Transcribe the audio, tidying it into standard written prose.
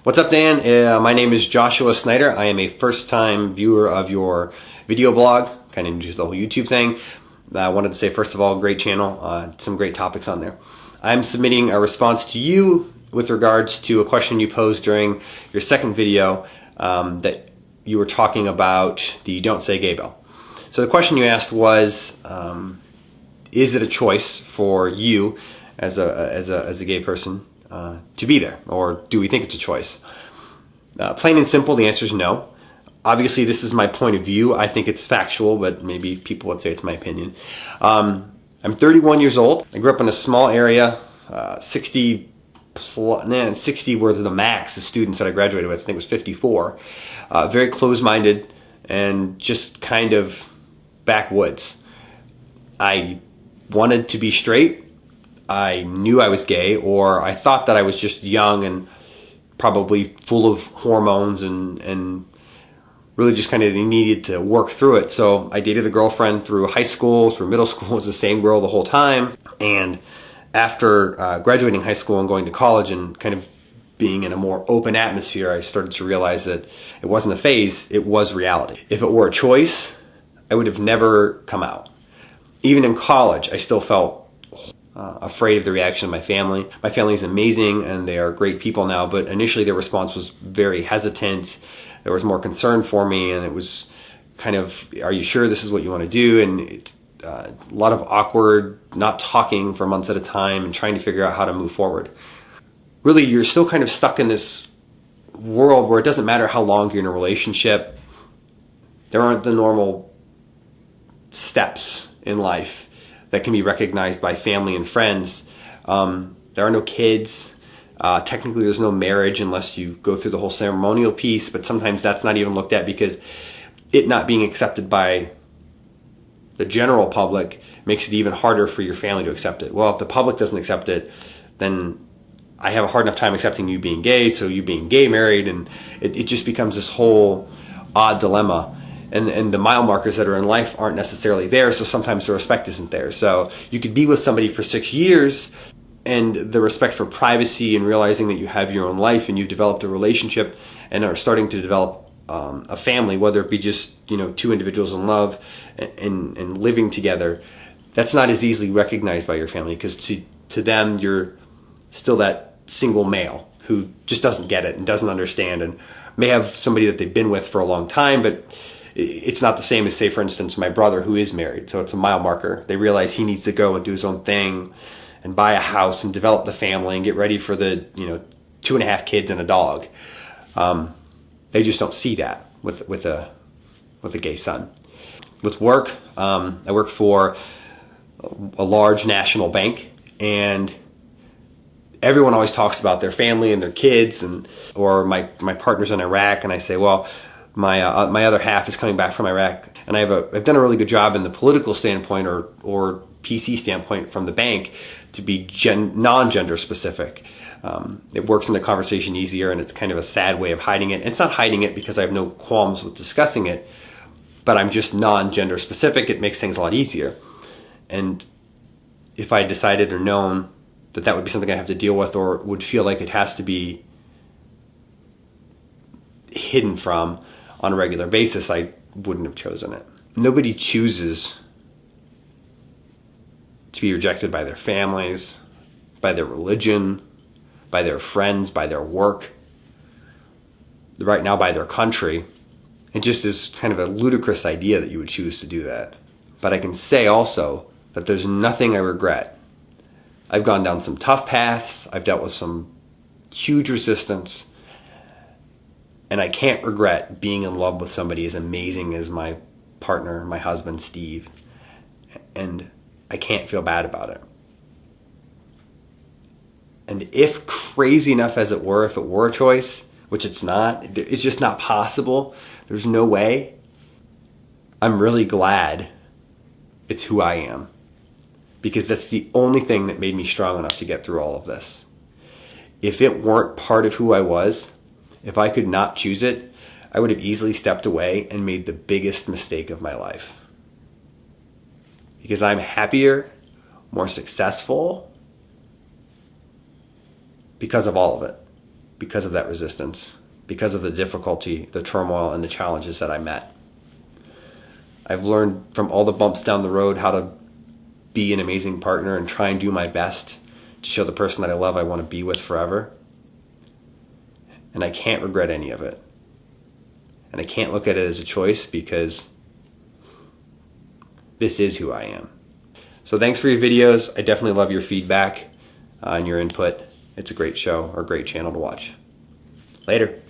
What's up, Dan? My name is Joshua Snyder. I am a first-time viewer of your video blog, kind of into the whole YouTube thing. I wanted to say, first of all, great channel, some great topics on there. I'm submitting a response to you with regards to a question you posed during your second video that you were talking about the Don't Say Gay bill. So the question you asked was, is it a choice for you as a gay person to be there, or do we think it's a choice? Plain and simple, the answer is no. Obviously, this is my point of view. I think it's factual, but maybe people would say it's my opinion. I'm 31 years old. I grew up in a small area, 60 were the max of students that I graduated with. I think it was 54. Very close-minded and just kind of backwoods. I wanted to be straight. I knew I was gay, or I thought that I was just young and probably full of hormones and really just kind of needed to work through it. So I dated a girlfriend through high school, through middle school. It was the same girl the whole time. And after graduating high school and going to college and kind of being in a more open atmosphere, I started to realize that it wasn't a phase, it was reality. If it were a choice, I would have never come out. Even in college, I still felt afraid of the reaction of my family. My family is amazing and they are great people now, but initially their response was very hesitant. There was more concern for me, and it was kind of, are you sure this is what you want to do? And a lot of awkward, not talking for months at a time and trying to figure out how to move forward. Really, you're still kind of stuck in this world where it doesn't matter how long you're in a relationship. There aren't the normal steps in life that can be recognized by family and friends. There are no kids. Technically, there's no marriage unless you go through the whole ceremonial piece, but sometimes that's not even looked at because it not being accepted by the general public makes it even harder for your family to accept it. Well, if the public doesn't accept it, then I have a hard enough time accepting you being gay, so you being gay married, and it just becomes this whole odd dilemma. And the mile markers that are in life aren't necessarily there, so sometimes the respect isn't there. So you could be with somebody for 6 years, and the respect for privacy and realizing that you have your own life and you've developed a relationship and are starting to develop a family, whether it be just two individuals in love and living together, that's not as easily recognized by your family because to them you're still that single male who just doesn't get it and doesn't understand and may have somebody that they've been with for a long time, but it's not the same as, say, for instance, my brother who is married. So it's a mile marker. They realize he needs to go and do his own thing and buy a house and develop the family and get ready for the 2.5 kids and a dog. They just don't see that with a gay son. With work, I work for a large national bank, and everyone always talks about their family and their kids, or my partner's in Iraq, and I say, well, my other half is coming back from Iraq, and I've done a really good job in the political standpoint or PC standpoint from the bank to be non-gender specific. It works in the conversation easier, and it's kind of a sad way of hiding it. It's not hiding it because I have no qualms with discussing it, but I'm just non-gender specific. It makes things a lot easier. And if I decided or known that would be something I have to deal with or would feel like it has to be hidden from on a regular basis, I wouldn't have chosen it. Nobody chooses to be rejected by their families, by their religion, by their friends, by their work, right now by their country. It just is kind of a ludicrous idea that you would choose to do that. But I can say also that there's nothing I regret. I've gone down some tough paths. I've dealt with some huge resistance. And I can't regret being in love with somebody as amazing as my partner, my husband, Steve. And I can't feel bad about it. And if crazy enough as it were, if it were a choice, which it's not, it's just not possible, there's no way, I'm really glad it's who I am. Because that's the only thing that made me strong enough to get through all of this. If it weren't part of who I was, if I could not choose it, I would have easily stepped away and made the biggest mistake of my life. Because I'm happier, more successful, because of all of it. because of that resistance, because of the difficulty, the turmoil, and the challenges that I met. I've learned from all the bumps down the road how to be an amazing partner and try and do my best to show the person that I love I want to be with forever. And I can't regret any of it. And I can't look at it as a choice because this is who I am. So thanks for your videos. I definitely love your feedback and your input. It's a great show or a great channel to watch. Later.